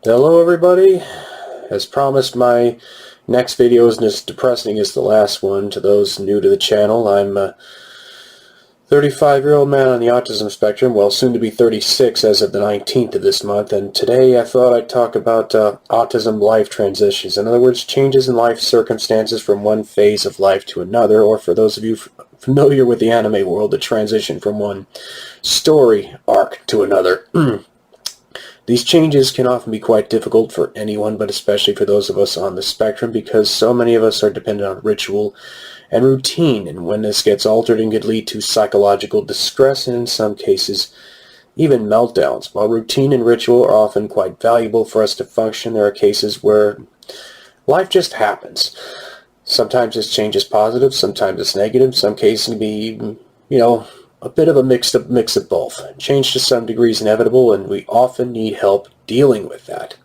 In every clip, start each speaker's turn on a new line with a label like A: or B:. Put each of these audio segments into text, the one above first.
A: Hello everybody. As promised, my next video isn't as depressing as the last one. To those new to the channel, I'm a 35-year-old man on the autism spectrum, well, soon to be 36 as of the 19th of this month, and today I thought I'd talk about autism life transitions. In other words, changes in life circumstances from one phase of life to another, or for those of you familiar with the anime world, the transition from one story arc to another. These changes can often be quite difficult for anyone, but especially for those of us on the spectrum, because so many of us are dependent on ritual and routine, and when this gets altered, it could lead to psychological distress and in some cases even meltdowns. While routine and ritual are often quite valuable for us to function, there are cases where life just happens. Sometimes this change is positive, sometimes it's negative, some cases can be, a bit of a mix of both. Change to some degree is inevitable, and we often need help dealing with that.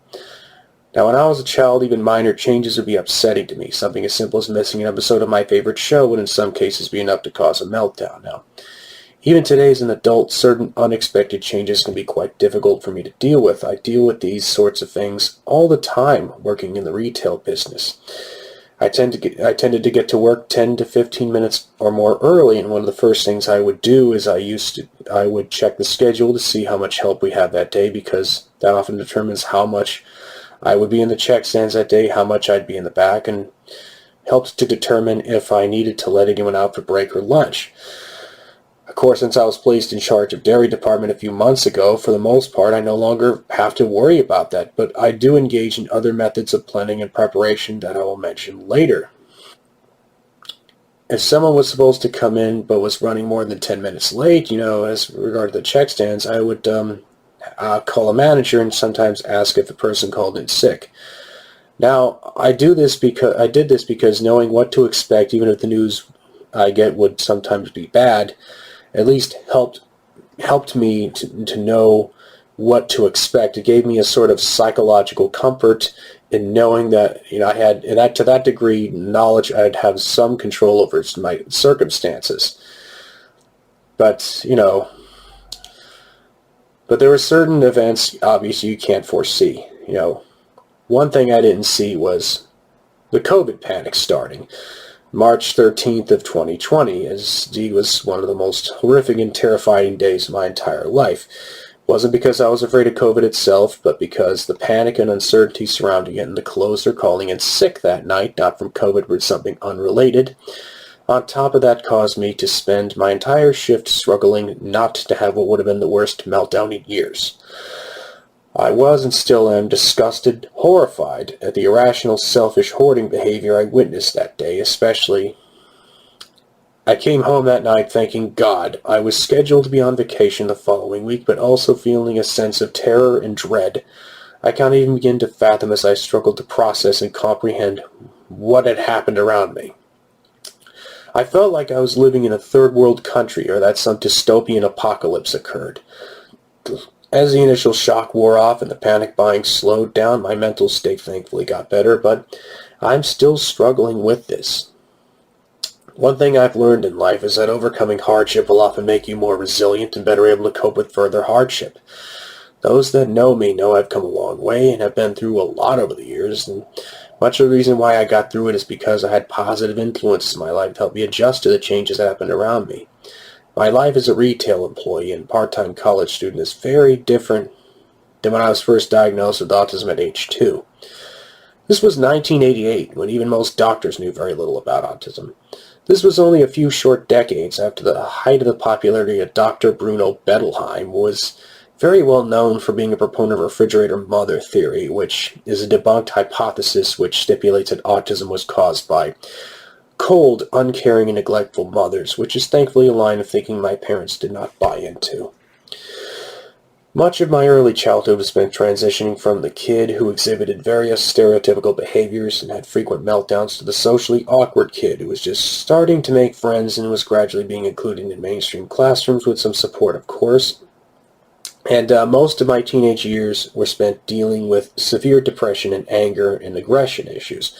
A: Now, when I was a child, even minor changes would be upsetting to me. Something as simple as missing an episode of my favorite show would in some cases be enough to cause a meltdown. Now, even today as an adult, certain unexpected changes can be quite difficult for me to deal with. I deal with these sorts of things all the time working in the retail business. I tended to get to work 10 to 15 minutes or more early, and one of the first things I would do is I would check the schedule to see how much help we have that day, because that often determines how much I would be in the check stands that day, how much I'd be in the back, and helped to determine if I needed to let anyone out for break or lunch. Of course, since I was placed in charge of dairy department a few months ago, for the most part, I no longer have to worry about that, but I do engage in other methods of planning and preparation that I will mention later. If someone was supposed to come in but was running more than 10 minutes late, as regard to the check stands, I would call a manager and sometimes ask if the person called in sick. Now, I did this because knowing what to expect, even if the news I get would sometimes be bad, at least helped me to know what to expect. It gave me a sort of psychological comfort in knowing that I had, to that degree, knowledge I'd have some control over my circumstances. But there were certain events obviously you can't foresee. One thing I didn't see was the COVID panic starting. March 13th of 2020, as indeed was one of the most horrific and terrifying days of my entire life. It wasn't because I was afraid of COVID itself, but because the panic and uncertainty surrounding it and the closer calling in sick that night, not from COVID but something unrelated, on top of that caused me to spend my entire shift struggling not to have what would have been the worst meltdown in years. I was and still am disgusted, horrified at the irrational, selfish hoarding behavior I witnessed that day, especially. I came home that night thanking God I was scheduled to be on vacation the following week, but also feeling a sense of terror and dread I can't even begin to fathom as I struggled to process and comprehend what had happened around me. I felt like I was living in a third world country, or that some dystopian apocalypse occurred. As the initial shock wore off and the panic buying slowed down, my mental state thankfully got better, but I'm still struggling with this. One thing I've learned in life is that overcoming hardship will often make you more resilient and better able to cope with further hardship. Those that know me know I've come a long way and have been through a lot over the years, and much of the reason why I got through it is because I had positive influences in my life to help me adjust to the changes that happened around me. My life as a retail employee and part-time college student is very different than when I was first diagnosed with autism at age 2. This was 1988, when even most doctors knew very little about autism. This was only a few short decades after the height of the popularity of Dr. Bruno Bettelheim, who was very well known for being a proponent of refrigerator mother theory, which is a debunked hypothesis which stipulates that autism was caused by cold, uncaring, and neglectful mothers, which is thankfully a line of thinking my parents did not buy into. Much of my early childhood was spent transitioning from the kid who exhibited various stereotypical behaviors and had frequent meltdowns to the socially awkward kid who was just starting to make friends and was gradually being included in mainstream classrooms with some support, of course. And most of my teenage years were spent dealing with severe depression and anger and aggression issues.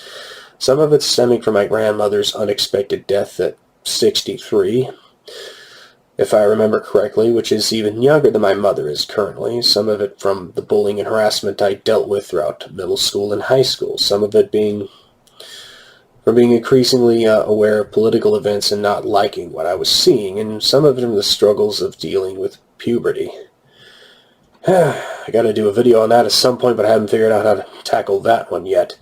A: Some of it stemming from my grandmother's unexpected death at 63. if I remember correctly, which is even younger than my mother is currently. Some of it from the bullying and harassment I dealt with throughout middle school and high school. Some of it being from being increasingly aware of political events and not liking what I was seeing, and some of it from the struggles of dealing with puberty. I gotta do a video on that at some point, but I haven't figured out how to tackle that one yet.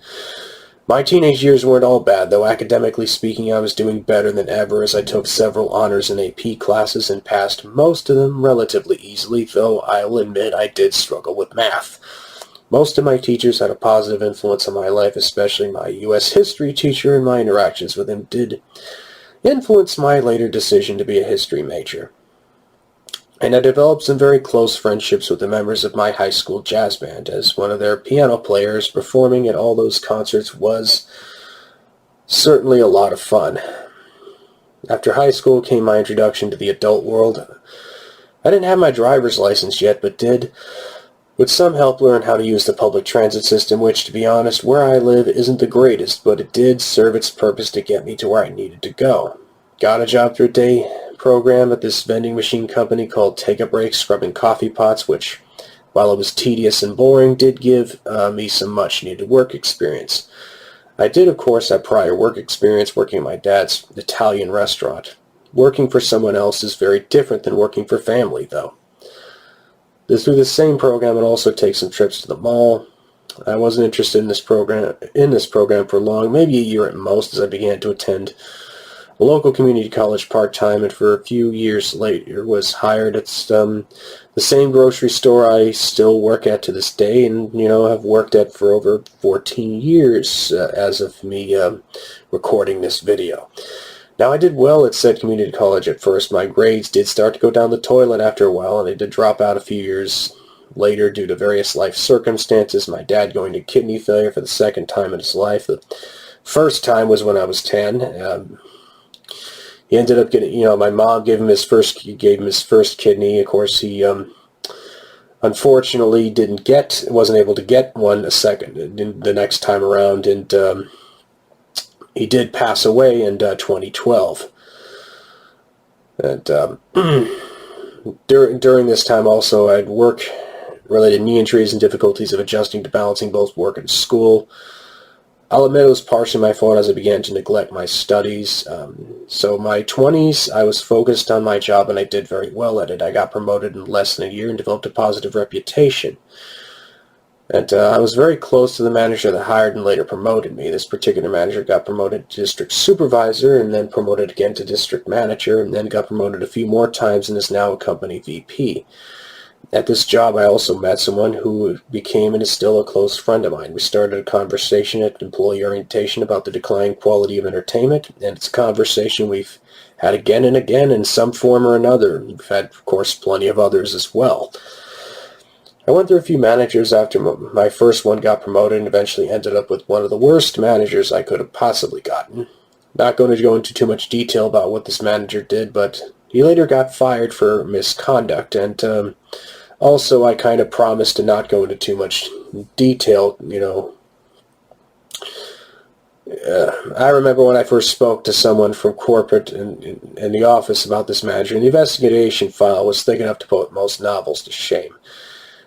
A: My teenage years weren't all bad, though. Academically speaking, I was doing better than ever, as I took several honors and AP classes and passed most of them relatively easily, though I'll admit I did struggle with math. Most of my teachers had a positive influence on my life, especially my U.S. history teacher, and my interactions with him did influence my later decision to be a history major. And I developed some very close friendships with the members of my high school jazz band, as one of their piano players. Performing at all those concerts was certainly a lot of fun. After high school came my introduction to the adult world. I didn't have my driver's license yet, but did, with some help, learn how to use the public transit system, which, to be honest, where I live isn't the greatest, but it did serve its purpose to get me to where I needed to go. Got a job through a day program at this vending machine company called Take a Break, scrubbing coffee pots, which, while it was tedious and boring, did give me some much-needed work experience. I did, of course, have prior work experience working at my dad's Italian restaurant. Working for someone else is very different than working for family, though. Through the same program, and also take some trips to the mall. I wasn't interested in this program for long, maybe a year at most, as I began to attend a local community college part-time, and for a few years later was hired at the same grocery store I still work at to this day, and have worked at for over 14 years as of me recording this video. Now, I did well at said community college at first. My grades did start to go down the toilet after a while, and I did drop out a few years later due to various life circumstances. My dad going to kidney failure for the second time in his life. The first time was when I was 10. He ended up getting, my mom gave him his first kidney. Of course, he unfortunately wasn't able to get one the next time around, and he did pass away in 2012. And during this time also, I had work-related knee injuries and difficulties of adjusting to balancing both work and school. I'll admit it was partially my fault as I began to neglect my studies. So my 20s, I was focused on my job, and I did very well at it. I got promoted in less than a year and developed a positive reputation. And I was very close to the manager that hired and later promoted me. This particular manager got promoted to district supervisor, and then promoted again to district manager, and then got promoted a few more times and is now a company VP. At this job, I also met someone who became and is still a close friend of mine. We started a conversation at employee orientation about the declining quality of entertainment, and it's a conversation we've had again and again in some form or another. We've had, of course, plenty of others as well. I went through a few managers after my first one got promoted, and eventually ended up with one of the worst managers I could have possibly gotten. Not going to go into too much detail about what this manager did, but he later got fired for misconduct, and also I kind of promised to not go into too much detail, I remember when I first spoke to someone from corporate in the office about this manager, and the investigation file was thick enough to put most novels to shame.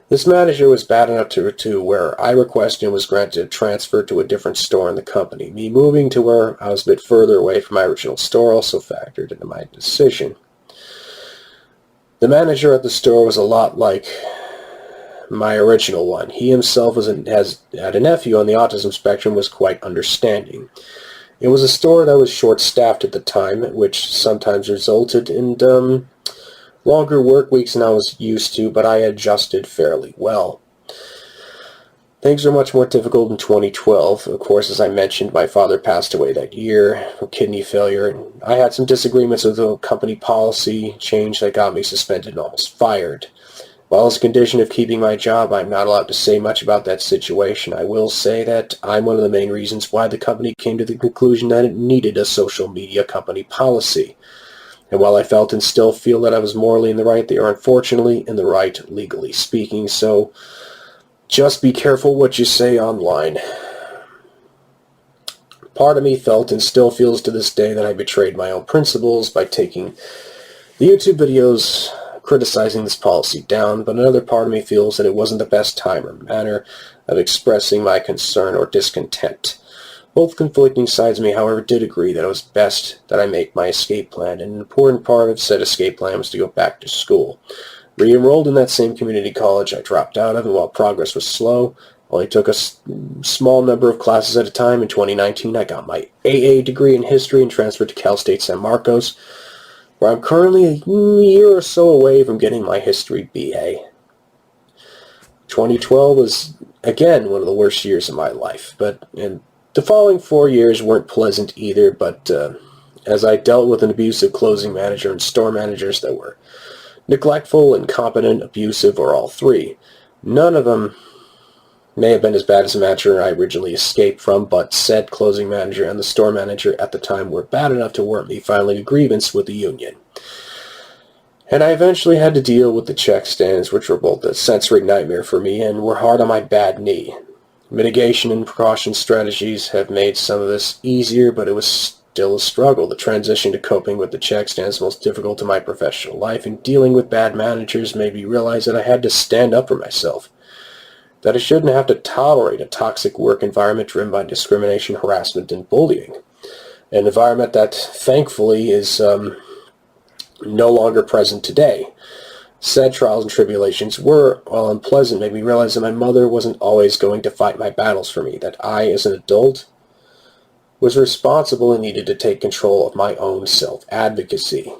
A: This manager was bad enough to where I requested and was granted a transfer to a different store in the company. Me moving to where I was a bit further away from my original store also factored into my decision. The manager at the store was a lot like my original one. He himself had a nephew on the autism spectrum, was quite understanding. It was a store that was short-staffed at the time, which sometimes resulted in longer work weeks than I was used to, but I adjusted fairly well. Things were much more difficult in 2012. Of course, as I mentioned, my father passed away that year from kidney failure. I had some disagreements with the company policy change that got me suspended and almost fired. While as a condition of keeping my job, I'm not allowed to say much about that situation. I will say that I'm one of the main reasons why the company came to the conclusion that it needed a social media company policy. And while I felt and still feel that I was morally in the right, they are unfortunately in the right, legally speaking. So just be careful what you say online. Part of me felt and still feels to this day that I betrayed my own principles by taking the YouTube videos criticizing this policy down, but another part of me feels that it wasn't the best time or manner of expressing my concern or discontent. Both conflicting sides of me, however, did agree that it was best that I make my escape plan, and an important part of said escape plan was to go back to school. Re-enrolled in that same community college I dropped out of, and while progress was slow, only took a small number of classes at a time. In 2019, I got my AA degree in history and transferred to Cal State San Marcos, where I'm currently a year or so away from getting my history BA. 2012 was, again, one of the worst years of my life, and the following 4 years weren't pleasant either, but as I dealt with an abusive closing manager and store managers that were neglectful, incompetent, abusive, or all three. None of them may have been as bad as the manager I originally escaped from, but said closing manager and the store manager at the time were bad enough to warrant me filing a grievance with the union. And I eventually had to deal with the check stands, which were both a sensory nightmare for me and were hard on my bad knee. Mitigation and precaution strategies have made some of this easier, but it was still a struggle. The transition to coping with the check stands most difficult in my professional life, and dealing with bad managers made me realize that I had to stand up for myself, that I shouldn't have to tolerate a toxic work environment driven by discrimination, harassment, and bullying. An environment that, thankfully, is no longer present today. Said trials and tribulations were, while unpleasant, made me realize that my mother wasn't always going to fight my battles for me, that I, as an adult, was responsible and needed to take control of my own self-advocacy.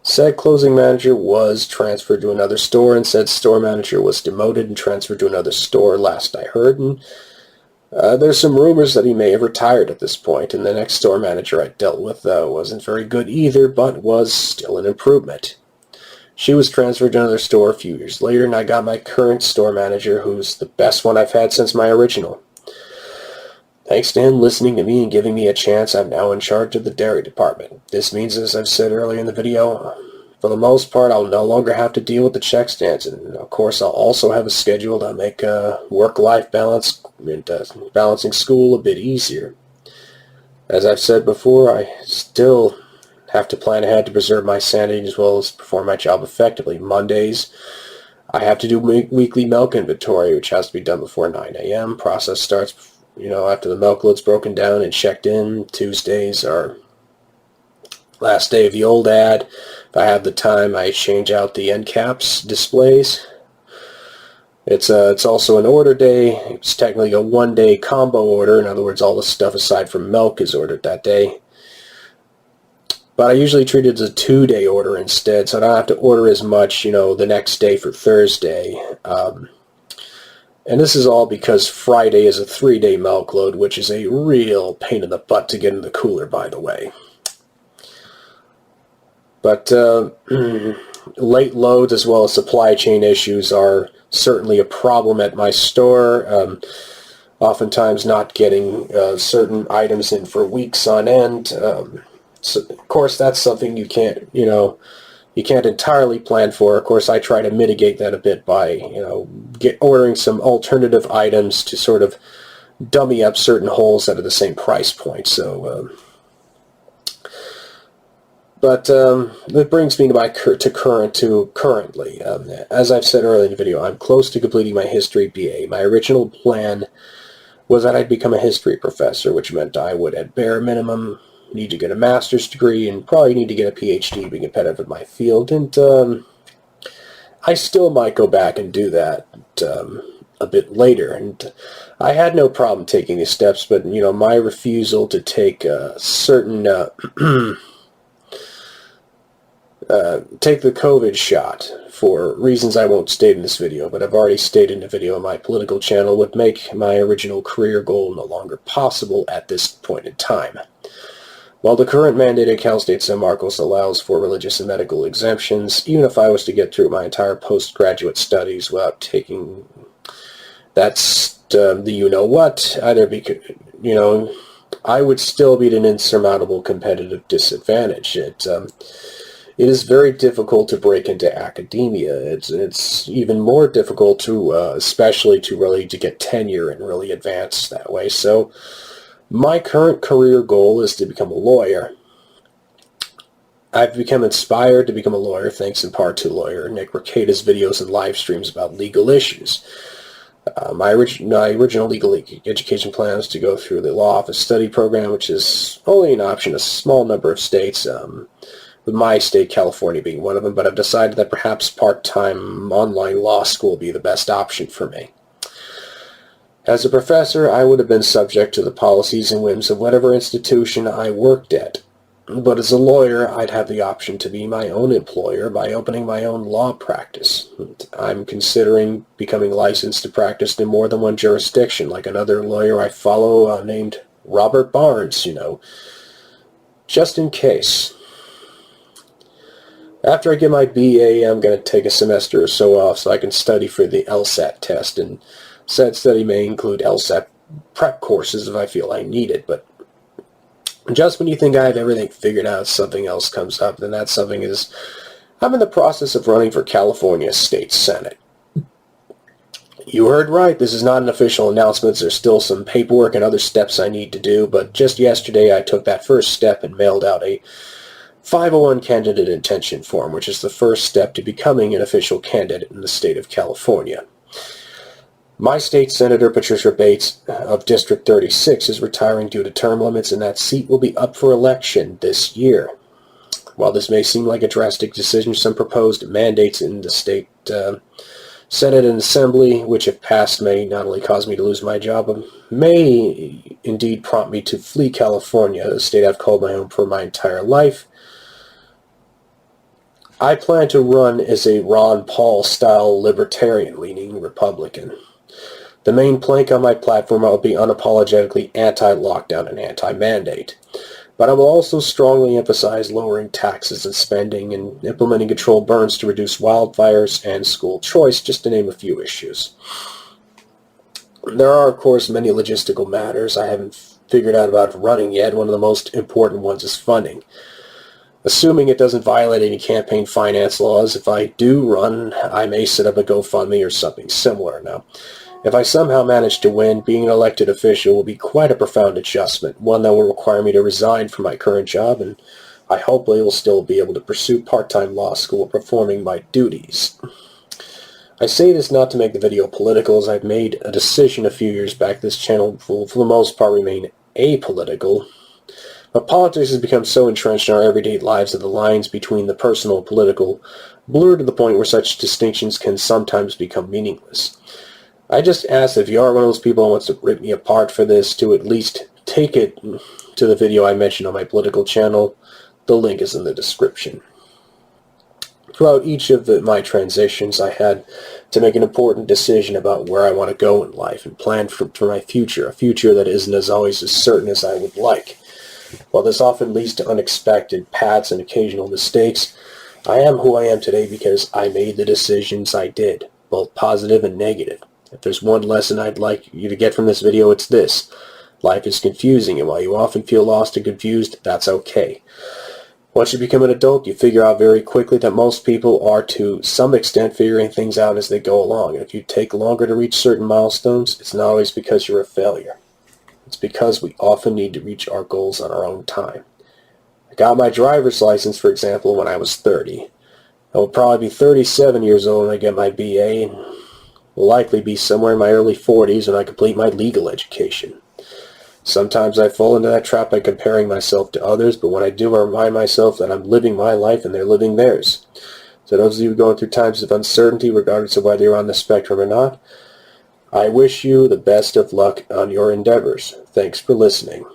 A: Said closing manager was transferred to another store, and said store manager was demoted and transferred to another store, last I heard, and there's some rumors that he may have retired at this point, and the next store manager I dealt with wasn't very good either, but was still an improvement. She was transferred to another store a few years later, and I got my current store manager, who's the best one I've had since my original. Thanks to him listening to me and giving me a chance, I'm now in charge of the dairy department. This means, as I've said earlier in the video, for the most part, I'll no longer have to deal with the check stands, and of course I'll also have a schedule to make work-life balance and balancing school a bit easier. As I've said before, I still have to plan ahead to preserve my sanity as well as perform my job effectively. Mondays, I have to do weekly milk inventory, which has to be done before 9 a.m. Process starts, after the milk load's broken down and checked in. Tuesdays are last day of the old ad. If I have the time, I change out the end caps displays. It's also an order day. It's technically a one-day combo order. In other words, all the stuff aside from milk is ordered that day. But I usually treat it as a 2-day order instead, so I don't have to order as much, the next day for Thursday. And this is all because Friday is a 3-day milk load, which is a real pain in the butt to get in the cooler, by the way. But late loads as well as supply chain issues are certainly a problem at my store. Oftentimes not getting certain items in for weeks on end. So, of course, that's something you can't entirely plan for. Of course, I try to mitigate that a bit by, ordering some alternative items to sort of dummy up certain holes that are the same price point. So, but that brings me to currently. As I've said earlier in the video, I'm close to completing my history BA. My original plan was that I'd become a history professor, which meant I would, at bare minimum, need to get a master's degree and probably need to get a PhD to be competitive in my field. And I still might go back and do that a bit later. And I had no problem taking these steps, but my refusal to take certain take the COVID shot for reasons I won't state in this video, but I've already stated in a video on my political channel, would make my original career goal no longer possible at this point in time. While the current mandate at Cal State San Marcos allows for religious and medical exemptions, even if I was to get through my entire postgraduate studies without taking that's the you-know-what, either because, I would still be at an insurmountable competitive disadvantage. It is very difficult to break into academia. It's even more difficult to, especially to get tenure and really advance that way. So, my current career goal is to become a lawyer. I've become inspired to become a lawyer thanks in part to lawyer Nick Recada's videos and live streams about legal issues. My original legal education plan was to go through the law office study program, which is only an option in a small number of states, with my state, California, being one of them, but I've decided that perhaps part-time online law school will be the best option for me. As a professor, I would have been subject to the policies and whims of whatever institution I worked at. But as a lawyer, I'd have the option to be my own employer by opening my own law practice. I'm considering becoming licensed to practice in more than one jurisdiction, like another lawyer I follow named Robert Barnes, just in case. After I get my BA, I'm going to take a semester or so off so I can study for the LSAT test, and said study may include LSAT prep courses if I feel I need it, but just when you think I have everything figured out, something else comes up, and that something is I'm in the process of running for California State Senate. You heard right, this is not an official announcement. There's still some paperwork and other steps I need to do, but just yesterday I took that first step and mailed out a 501 candidate intention form, which is the first step to becoming an official candidate in the state of California. My state senator, Patricia Bates, of District 36, is retiring due to term limits, and that seat will be up for election this year. While this may seem like a drastic decision, some proposed mandates in the state Senate and Assembly, which if passed may not only cause me to lose my job, but may indeed prompt me to flee California, the state I've called my home for my entire life. I plan to run as a Ron Paul-style libertarian-leaning Republican. The main plank on my platform will be unapologetically anti-lockdown and anti-mandate. But I will also strongly emphasize lowering taxes and spending and implementing controlled burns to reduce wildfires and school choice, just to name a few issues. There are, of course, many logistical matters I haven't figured out about running yet. One of the most important ones is funding. Assuming it doesn't violate any campaign finance laws, if I do run, I may set up a GoFundMe or something similar. Now, if I somehow manage to win, being an elected official will be quite a profound adjustment, one that will require me to resign from my current job, and I hopefully will still be able to pursue part-time law school performing my duties. I say this not to make the video political, as I've made a decision a few years back this channel will for the most part remain apolitical. But politics has become so entrenched in our everyday lives that the lines between the personal and political blur to the point where such distinctions can sometimes become meaningless. I just ask if you are one of those people who wants to rip me apart for this, to at least take it to the video I mentioned on my political channel. The link is in the description. Throughout each of my transitions, I had to make an important decision about where I want to go in life and plan for my future, a future that isn't as always as certain as I would like. While this often leads to unexpected paths and occasional mistakes, I am who I am today because I made the decisions I did, both positive and negative. If there's one lesson I'd like you to get from this video, it's this. Life is confusing, and while you often feel lost and confused, that's okay. Once you become an adult, you figure out very quickly that most people are to some extent figuring things out as they go along. And if you take longer to reach certain milestones, it's not always because you're a failure. It's because we often need to reach our goals on our own time. I got my driver's license, for example, when I was 30. I will probably be 37 years old when I get my BA, and will likely be somewhere in my early 40s when I complete my legal education. Sometimes I fall into that trap by comparing myself to others, but when I do, I remind myself that I'm living my life and they're living theirs. So those of you going through times of uncertainty, regardless of whether you're on the spectrum or not, I wish you the best of luck on your endeavors. Thanks for listening.